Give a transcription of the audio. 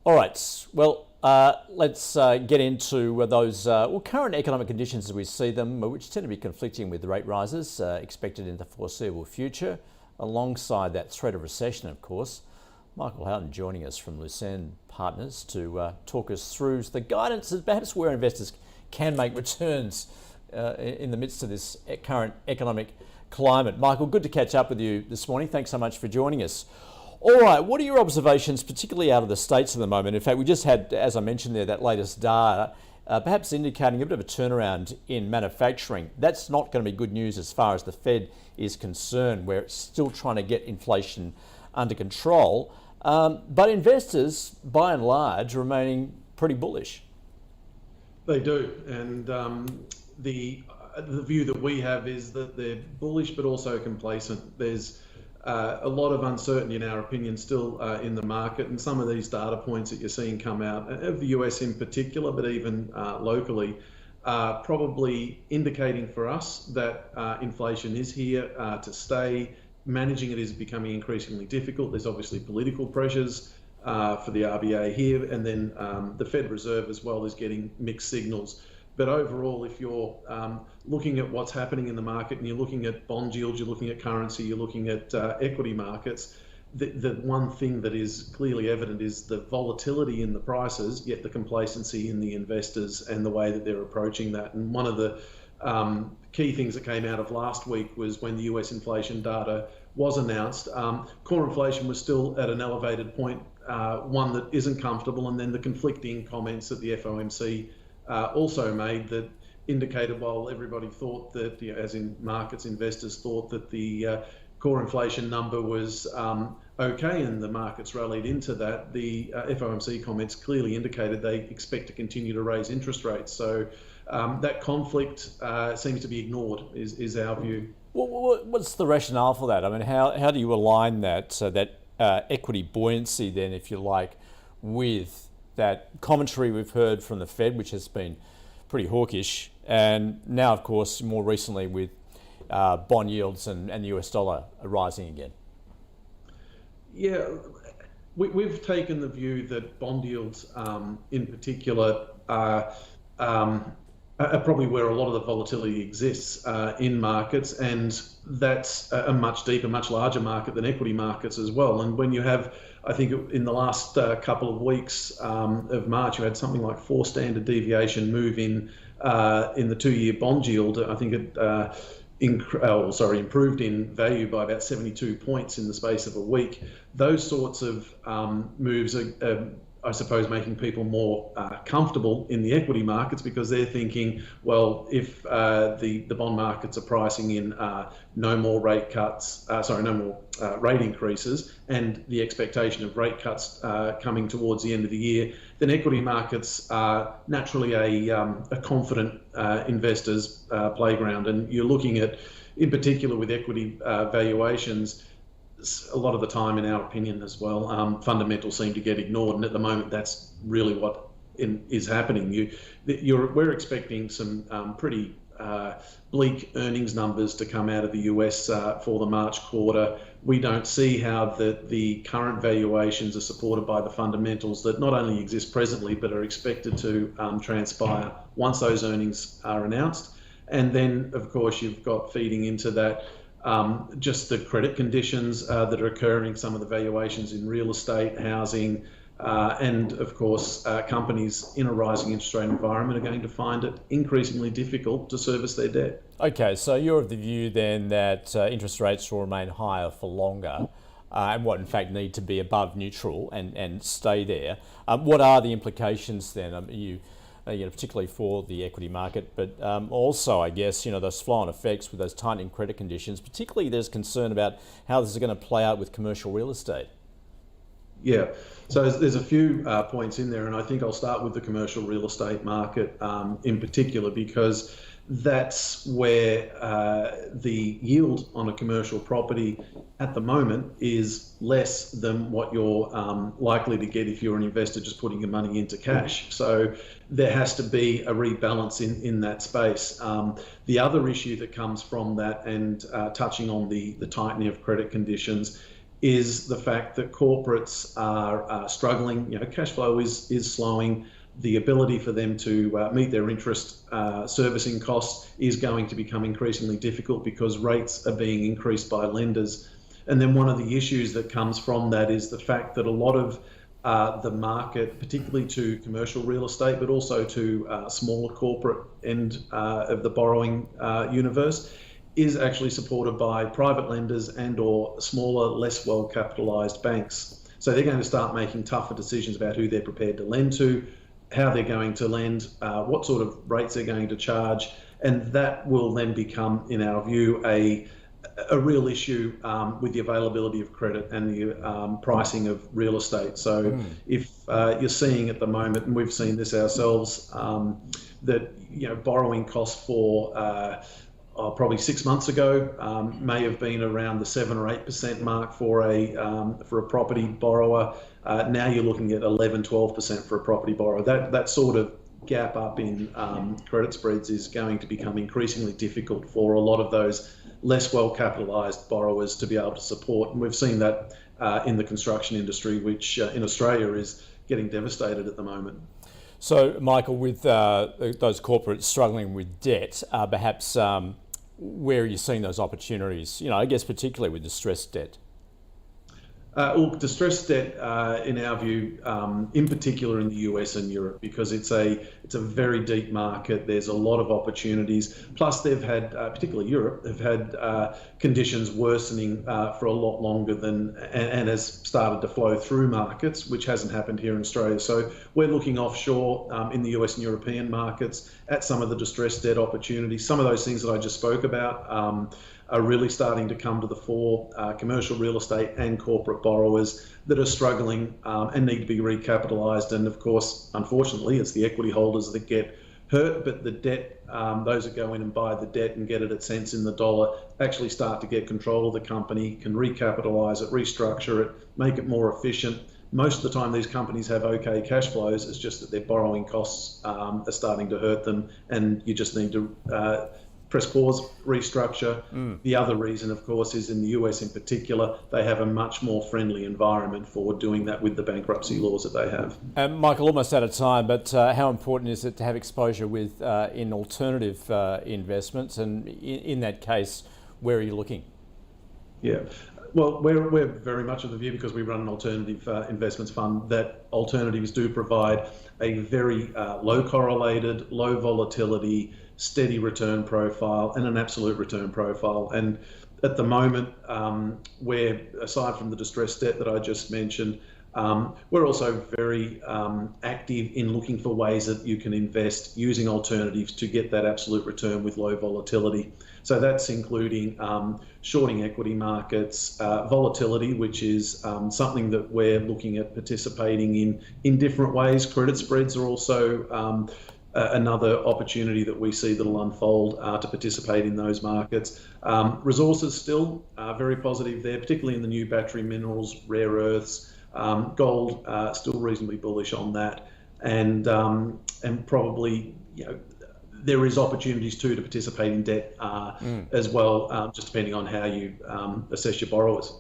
All right, well, let's get into those current economic conditions as we see them, which tend to be conflicting with rate rises expected in the foreseeable future, alongside that threat of recession, of course. Michael Houghton joining us from Lucerne Partners to talk us through the guidance as perhaps where investors can make returns in the midst of this current economic climate. Michael, good to catch up with you this morning. Thanks so much for joining us. All right, what are your observations, particularly out of the States at the moment? In fact, we just had, as I mentioned there, that latest data, perhaps indicating a bit of a turnaround in manufacturing. That's not going to be good news as far as the Fed is concerned, where it's still trying to get inflation under control. But investors, by and large, remaining pretty bullish. They do, and the view that we have is that they're bullish but also complacent. There's a lot of uncertainty, in our opinion, still in the market, and some of these data points that you're seeing come out of the US in particular, but even locally, are probably indicating for us that inflation is here to stay. Managing it is becoming increasingly difficult. There's obviously political pressures for the RBA here, and then the Fed Reserve as well is getting mixed signals. But overall, if you're looking at what's happening in the market and you're looking at bond yields, you're looking at currency, you're looking at equity markets, the one thing that is clearly evident is the volatility in the prices, yet the complacency in the investors and the way that they're approaching that. And one of the key things that came out of last week was when the US inflation data was announced, core inflation was still at an elevated point, one that isn't comfortable, and then the conflicting comments that the FOMC also made that indicated, while everybody thought that, as in markets, investors thought that the core inflation number was okay and the markets rallied into that, the FOMC comments clearly indicated they expect to continue to raise interest rates. So that conflict seems to be ignored, is our view. What's the rationale for that? I mean, how do you align that equity buoyancy then, if you like, with that commentary we've heard from the Fed, which has been pretty hawkish, and now, of course, more recently with bond yields and the US dollar rising again? Yeah, we've taken the view that bond yields in particular are probably where a lot of the volatility exists in markets, and that's a much deeper, much larger market than equity markets as well. And when you have, I think in the last couple of weeks of March, you had something like 4 standard deviation move in the 2-year bond yield. I think it improved in value by about 72 points in the space of a week. Those sorts of moves are, I suppose, making people more comfortable in the equity markets, because they're thinking, well, if the bond markets are pricing in no more rate cuts, no more rate increases, and the expectation of rate cuts coming towards the end of the year, then equity markets are naturally a confident investors' playground. And you're looking at, in particular with equity valuations, a lot of the time, in our opinion as well, fundamentals seem to get ignored, and at the moment that's really what is happening. We're expecting some pretty bleak earnings numbers to come out of the US for the March quarter. We don't see how the current valuations are supported by the fundamentals that not only exist presently but are expected to transpire once those earnings are announced. And then, of course, you've got feeding into that just the credit conditions that are occurring, some of the valuations in real estate, housing, and of course companies in a rising interest rate environment are going to find it increasingly difficult to service their debt. Okay, so you're of the view then that interest rates will remain higher for longer, and what in fact need to be above neutral and stay there. What are the implications then? Particularly for the equity market, but also, I guess, those flow-on effects with those tightening credit conditions. Particularly, there's concern about how this is going to play out with commercial real estate. Yeah, so there's a few points in there, and I think I'll start with the commercial real estate market in particular, because that's where the yield on a commercial property at the moment is less than what you're likely to get if you're an investor just putting your money into cash. So there has to be a rebalance in that space. The other issue that comes from that, and touching on the tightening of credit conditions, is the fact that corporates are struggling. Cash flow is slowing. The ability for them to meet their interest servicing costs is going to become increasingly difficult because rates are being increased by lenders. And then one of the issues that comes from that is the fact that a lot of the market, particularly to commercial real estate, but also to smaller corporate end of the borrowing universe, is actually supported by private lenders and/or smaller, less well-capitalised banks. So they're going to start making tougher decisions about who they're prepared to lend to, how they're going to lend, what sort of rates they're going to charge, and that will then become, in our view, a real issue with the availability of credit and the pricing of real estate. So if you're seeing at the moment, and we've seen this ourselves, that borrowing costs for probably 6 months ago may have been around the 7 or 8% mark for a property borrower. Now you're looking at 11, 12% for a property borrower. That sort of gap up in credit spreads is going to become increasingly difficult for a lot of those less well-capitalised borrowers to be able to support. And we've seen that in the construction industry, which in Australia is getting devastated at the moment. So, Michael, with those corporates struggling with debt, perhaps where are you seeing those opportunities? I guess particularly with distressed debt. Well, distressed debt, in our view, in particular in the US and Europe, because it's a very deep market. There's a lot of opportunities. Plus, they've had, particularly Europe, they've had conditions worsening for a lot longer and has started to flow through markets, which hasn't happened here in Australia. So we're looking offshore in the US and European markets at some of the distressed debt opportunities. Some of those things that I just spoke about are really starting to come to the fore. Commercial real estate and corporate borrowers that are struggling and need to be recapitalised. And of course, unfortunately, it's the equity holders that get hurt, but the debt, those that go in and buy the debt and get it at cents in the dollar, actually start to get control of the company, can recapitalise it, restructure it, make it more efficient. Most of the time, these companies have okay cash flows. It's just that their borrowing costs are starting to hurt them, and you just need to press pause, restructure. The other reason, of course, is in the US in particular, they have a much more friendly environment for doing that with the bankruptcy laws that they have. Michael, almost out of time, but how important is it to have exposure with in alternative investments? And in that case, where are you looking? Yeah. Well, we're very much of the view, because we run an alternative investments fund, that alternatives do provide a very low correlated, low volatility, steady return profile and an absolute return profile. And at the moment, we're, aside from the distressed debt that I just mentioned, we're also very active in looking for ways that you can invest using alternatives to get that absolute return with low volatility. So that's including shorting equity markets, volatility, which is something that we're looking at participating in different ways. Credit spreads are also another opportunity that we see that'll unfold to participate in those markets. Resources still very positive there, particularly in the new battery minerals, rare earths. Gold still reasonably bullish on that, and probably there is opportunities too to participate in debt as well, just depending on how you assess your borrowers.